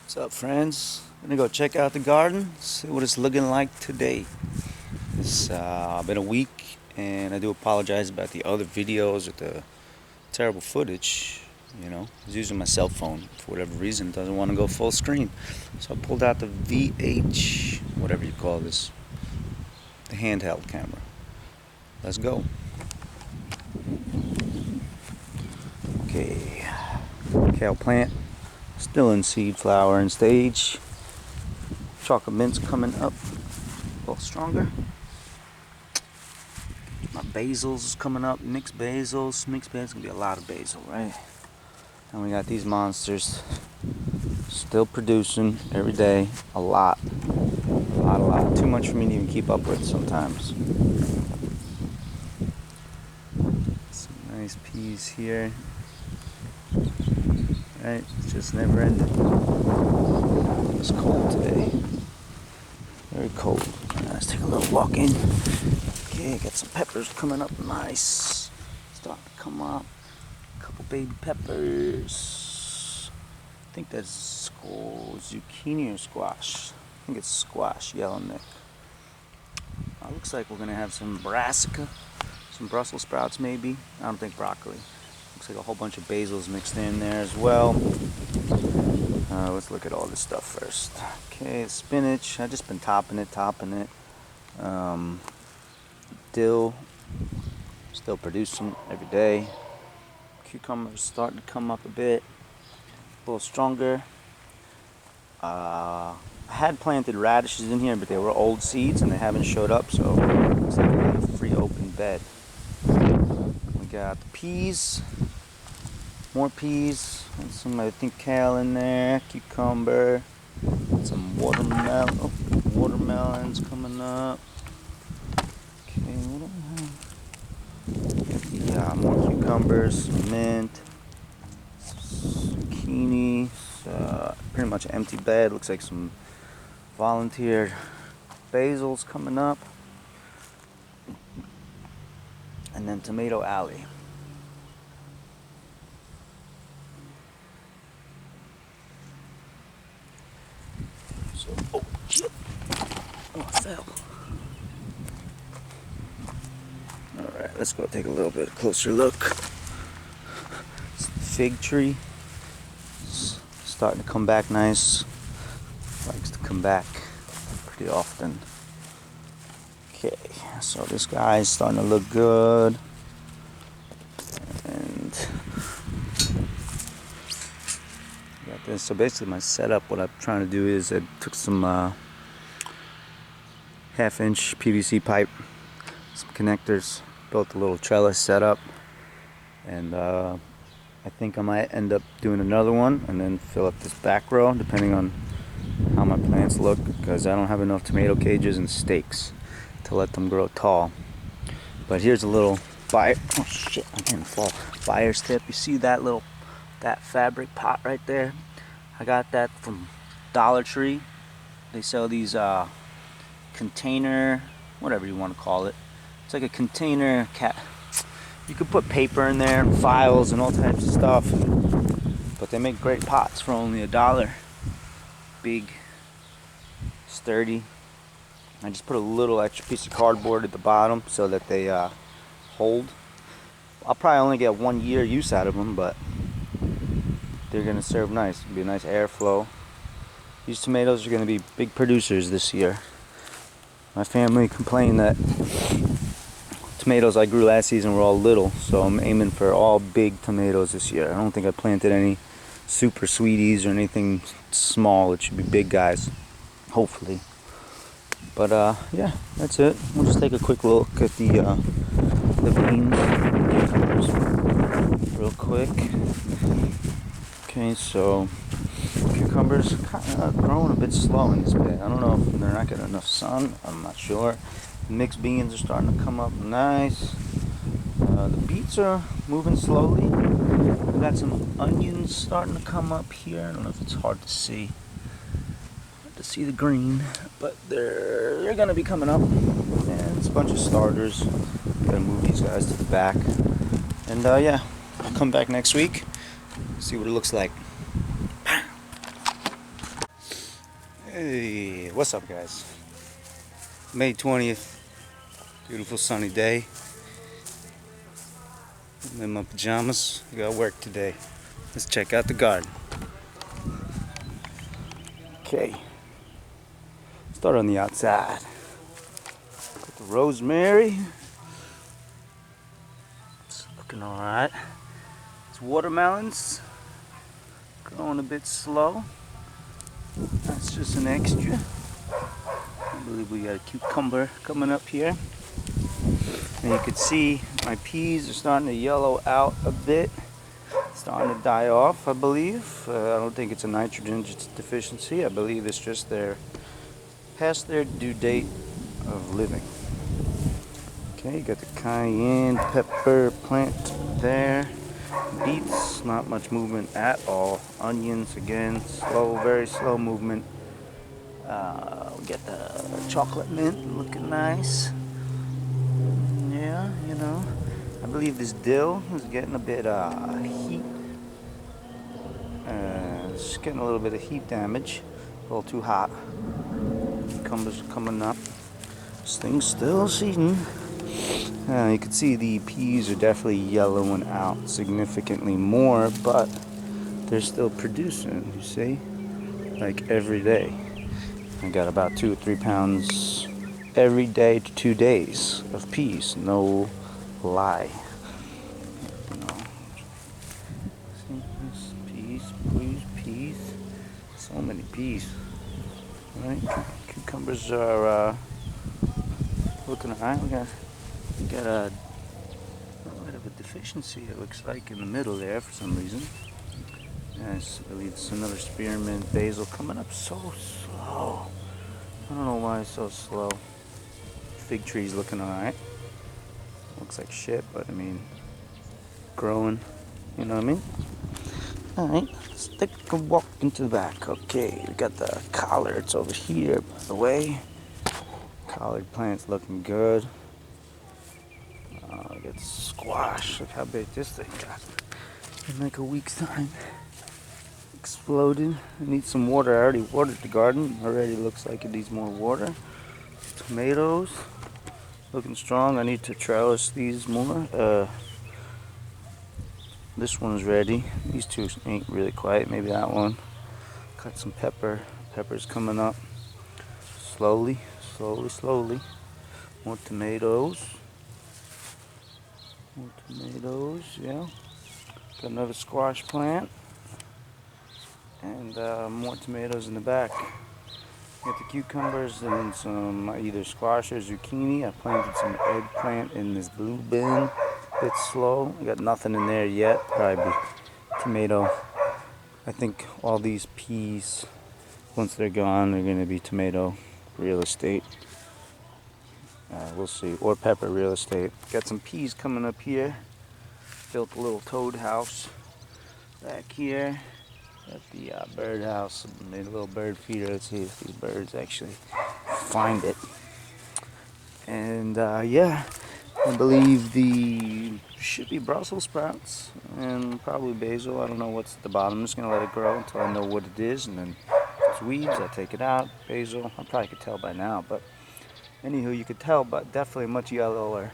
What's up, friends? I'm gonna go check out the garden, see what it's looking like today. It's been a week, and I do apologize about the other videos with the terrible footage. I was using my cell phone for whatever reason. It doesn't want to go full screen, so I pulled out the VH, whatever you call this, the handheld camera. Let's go. Okay, kale plant. Still in seed flowering stage. Chocolate mint's coming up a little stronger. My basil's coming up. Mixed basils gonna be a lot of basil, right? And we got these monsters still producing every day. A lot. Too much for me to even keep up with sometimes. Some nice peas here. Right, it's just never ending. It's cold today. Very cold. Let's take a little walk in. Okay, got some peppers coming up nice. Starting to come up. A couple baby peppers. I think that's zucchini or squash. I think it's squash, yellowneck. Looks like we're gonna have some brassica, some Brussels sprouts maybe. I don't think broccoli. Looks like a whole bunch of basils mixed in there as well. Let's look at all this stuff first. Okay, spinach. I've just been topping it. Dill, still producing every day. Cucumbers starting to come up a bit, a little stronger. I had planted radishes in here, but they were old seeds and they haven't showed up, so it looks like we got a free open bed. We got the peas. More peas, and some, I think, kale in there, cucumber, some watermelons coming up. Okay, what do we have? Yeah, more cucumbers, mint, zucchini, pretty much an empty bed. Looks like some volunteered basils coming up. And then tomato alley. So, oh shit! Oh, I fell. All right, let's go take a little bit closer look. It's the fig tree. It's starting to come back nice. Likes to come back pretty often. Okay, so this guy's starting to look good. And got this. So basically my setup, what I'm trying to do is I took some half-inch PVC pipe, some connectors, built a little trellis setup, and I think I might end up doing another one and then fill up this back row depending on how my plants look, because I don't have enough tomato cages and stakes to let them grow tall. But here's a little fire. Oh shit, I didn't fall. Buyer's tip. You see that fabric pot right there? I got that from Dollar Tree. They sell these container, whatever you want to call it. It's like a container cat. You could put paper in there and files and all types of stuff. But they make great pots for only $1. Big, sturdy. I just put a little extra piece of cardboard at the bottom so that they hold. I'll probably only get 1 year use out of them, but they're gonna serve nice. It'll be a nice airflow. These tomatoes are gonna be big producers this year. My family complained that tomatoes I grew last season were all little, so I'm aiming for all big tomatoes this year. I don't think I planted any super sweeties or anything small. It should be big guys, hopefully. But yeah, that's it. We'll just take a quick look at the beans real quick. Okay, so cucumbers kind of growing a bit slow in this bed. I don't know if they're not getting enough sun. I'm not sure. Mixed beans are starting to come up nice. The beets are moving slowly. We got some onions starting to come up here. I don't know if it's hard to see. To see the green, but they're gonna be coming up, and it's a bunch of starters. Gotta move these guys to the back, and yeah, I'll come back next week, see what it looks like. Hey, what's up, guys? May 20th, beautiful sunny day. I'm in my pajamas. I got work today. Let's check out the garden. Okay, start on the outside. Got the rosemary. It's looking alright. It's watermelons. Growing a bit slow. That's just an extra. I believe we got a cucumber coming up here. And you can see my peas are starting to yellow out a bit. Starting to die off, I believe. I don't think it's a nitrogen deficiency. I believe it's just past their due date of living. Okay, you got the cayenne pepper plant there. Beets, not much movement at all. Onions, again, slow, very slow movement. We got the chocolate mint looking nice. Yeah, you know. I believe this dill is getting a bit heat. It's getting a little bit of heat damage. A little too hot. Cucumbers are coming up. This thing's still seeding. You can see the peas are definitely yellowing out significantly more, but they're still producing, you see? Like every day. I got about 2 or 3 pounds every day to 2 days of peas. No lie. You know. See this? Peas. So many peas. Right? Cucumbers are looking alright. We got a little bit of a deficiency, it looks like, in the middle there for some reason. Yes, I believe it's another spearmint. Basil coming up so slow. I don't know why it's so slow. Fig tree's looking alright. Looks like shit, but I mean, growing. You know what I mean? Alright, let's take a walk into the back. Okay, we got the collards over here, by the way. Collard plant's looking good. We got squash. Look how big this thing got. In like a week's time. Exploded. I need some water. I already watered the garden. Already looks like it needs more water. Tomatoes. Looking strong. I need to trellis these more. This one's ready. These two ain't really quite. Maybe that one. Cut some pepper. Pepper's coming up. Slowly. More tomatoes. Yeah. Got another squash plant. And more tomatoes in the back. Got the cucumbers and some either squash or zucchini. I planted some eggplant in this blue bin. Bit slow. I got nothing in there yet. Probably tomato. I think all these peas, once they're gone, they're going to be tomato real estate. We'll see. Or pepper real estate. Got some peas coming up here. Built a little toad house back here. Got the bird house. Made a little bird feeder. Let's see if these birds actually find it. And yeah, I believe should be Brussels sprouts and probably basil. I don't know what's at the bottom. I'm just gonna let it grow until I know what it is, and then if it's weeds, I take it out. Basil, I probably could tell by now, but anywho, you could tell, but definitely much yellower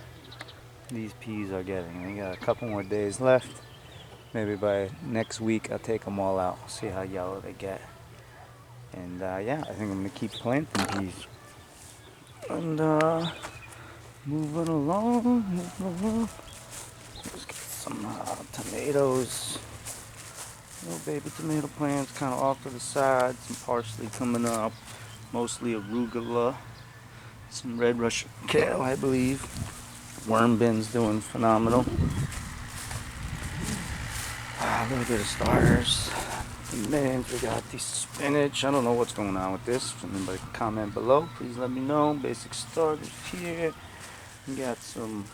these peas are getting. We got a couple more days left. Maybe by next week I'll take them all out, see how yellow they get. And yeah, I think I'm gonna keep planting peas. And moving along. Let's get some tomatoes. Little baby tomato plants kind of off to the side. Some parsley coming up. Mostly arugula. Some red Russian kale, I believe. Worm bin's doing phenomenal. A little bit of starters. And then we got the spinach. I don't know what's going on with this. If anybody can comment below, please let me know. Basic starters here. We got some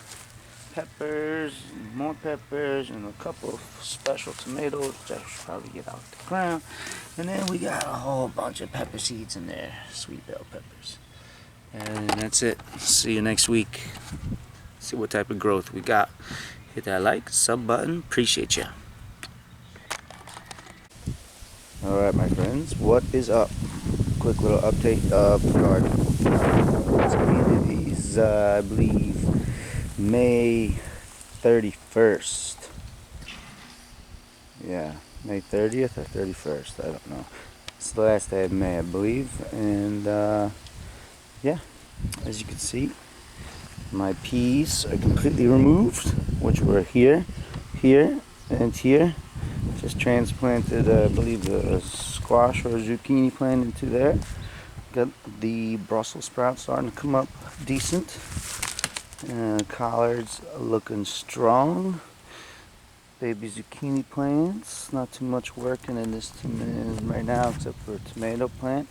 peppers, more peppers, and a couple of special tomatoes that I should probably get out the ground. And then we got a whole bunch of pepper seeds in there, sweet bell peppers. And that's it. See you next week. See what type of growth we got. Hit that like, sub button. Appreciate ya. Alright, my friends, what is up? quick little update of the garden. It is, I believe, May 31st. Yeah, May 30th or 31st, I don't know. It's the last day of May, I believe. And yeah, as you can see, my peas are completely removed, which were here, and here. Just transplanted, I believe, a squash or a zucchini plant into there. Got the Brussels sprouts starting to come up decent. Collards looking strong. Baby zucchini plants. Not too much working in this right now except for a tomato plant.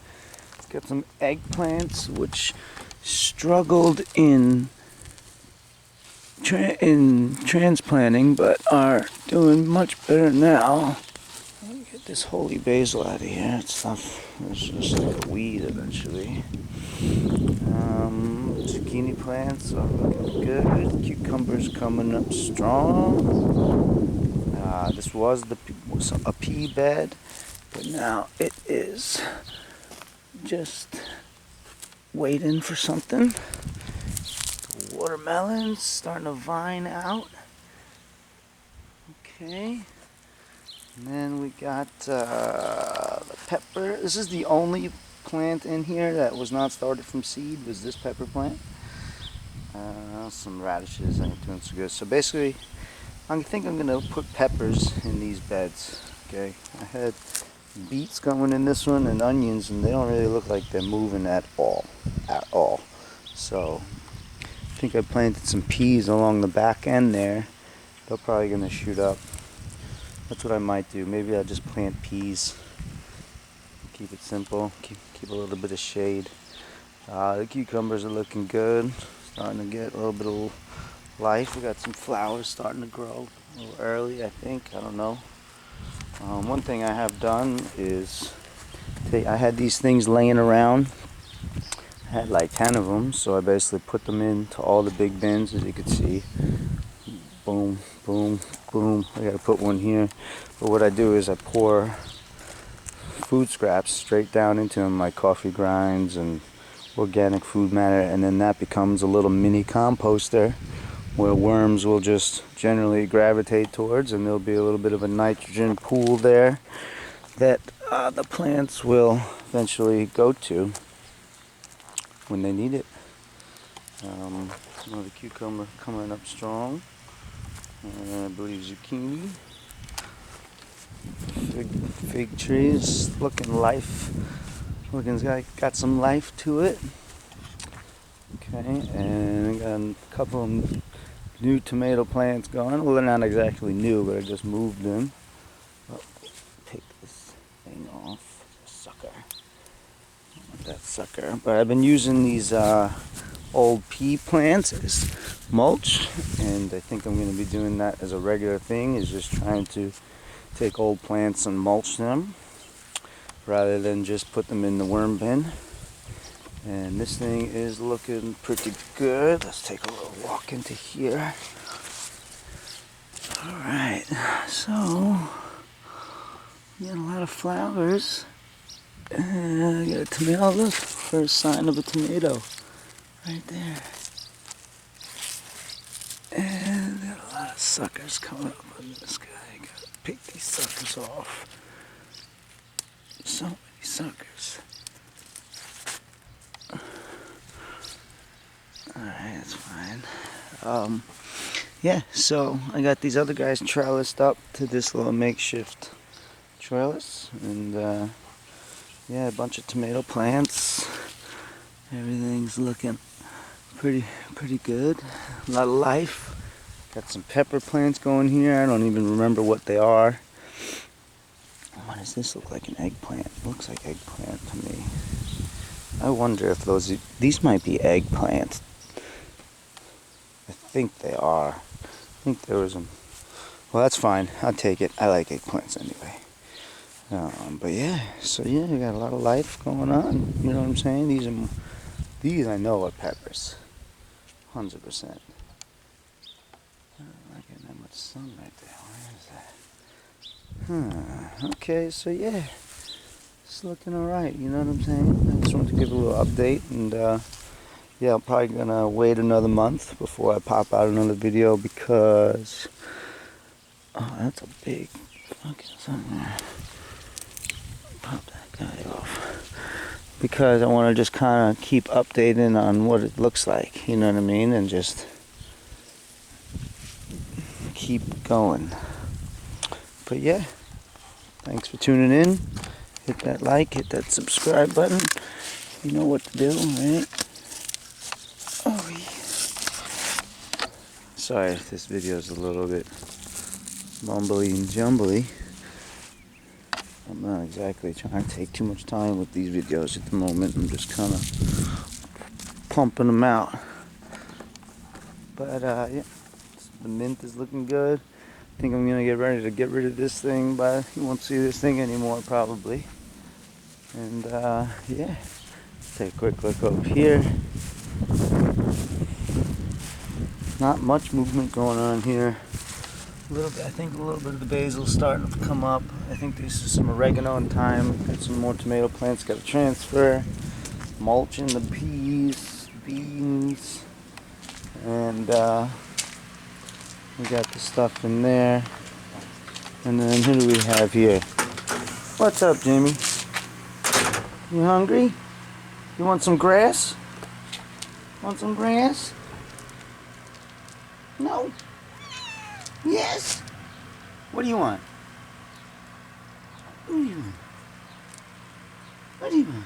Got some eggplants which struggled in transplanting, but are doing much better now. Let me get this holy basil out of here. It's just like a weed eventually. Zucchini plants are looking good. Cucumbers coming up strong. This was a pea bed, but now it is just waiting for something. Watermelons starting to vine out. Okay. And then we got the pepper. This is the only plant in here that was not started from seed, was this pepper plant. Some radishes ain't doing so good. So basically, I think I'm going to put peppers in these beds. Okay. I had beets going in this one and onions, and they don't really look like they're moving at all. So I think I planted some peas along the back end there. They're probably going to shoot up. That's what I might do. Maybe I'll just plant peas. Keep it simple. Keep a little bit of shade. The cucumbers are looking good. Starting to get a little bit of life. We got some flowers starting to grow a little early, I think. I don't know. One thing I have done is I had these things laying around. I had like 10 of them, so I basically put them into all the big bins, as you can see. Boom, boom, boom. I gotta put one here. But what I do is I pour food scraps straight down into them, like coffee grinds and organic food matter, and then that becomes a little mini composter where worms will just generally gravitate towards, and there'll be a little bit of a nitrogen pool there that the plants will eventually go to when they need it. Another cucumber coming up strong. I believe zucchini. Fig trees looking got some life to it. Okay, and I got a couple of new tomato plants going. Well, they're not exactly new, but I just moved them. Oh, take this thing off. Sucker. I want that sucker. But I've been using these old pea plants as mulch, and I think I'm going to be doing that as a regular thing, is just trying to take old plants and mulch them rather than just put them in the worm bin. And this thing is looking pretty good. Let's take a little walk into here. Alright, so we got a lot of flowers. And I got a tomato. Look, first sign of a tomato right there. And got a lot of suckers coming up on this guy. Gotta pick these suckers off. So many suckers. Alright, that's fine. Yeah, so I got these other guys trellised up to this little makeshift trellis, and yeah, a bunch of tomato plants. Everything's looking pretty good. A lot of life. Got some pepper plants going here. I don't even remember what they are. What does this look like? An eggplant? It looks like eggplant to me. I wonder if these might be eggplant. I think they are. I think there was some. Well, that's fine. I'll take it. I like eggplants anyway. But yeah, so yeah, we got a lot of life going on. You know what I'm saying? These I know are peppers. 100%. Not getting that much sun right there. Where is that? Okay, so yeah. it's looking alright, you know what I'm saying? I just wanted to give a little update, and yeah, I'm probably gonna wait another month before I pop out another video because that's a big fucking something there. Pop that guy off. Because I want to just kind of keep updating on what it looks like, you know what I mean? And just keep going. But yeah, thanks for tuning in. Hit that like, hit that subscribe button. You know what to do, right? Oh, yeah. Sorry if this video is a little bit mumbly and jumbly. I'm not exactly trying to take too much time with these videos at the moment. I'm just kind of pumping them out. But yeah, the mint is looking good. I think I'm gonna get ready to get rid of this thing, but you won't see this thing anymore probably. And yeah, take a quick look over here. Not much movement going on here. A little bit, I think a little bit of the basil's starting to come up. I think there's some oregano in time. Got some more tomato plants, got to transfer. Mulching the peas, beans, and we got the stuff in there. And then who do we have here? What's up, Jamie? You hungry? You want some grass? Want some grass? No? Yes? What do you want? What do you want? What do you want?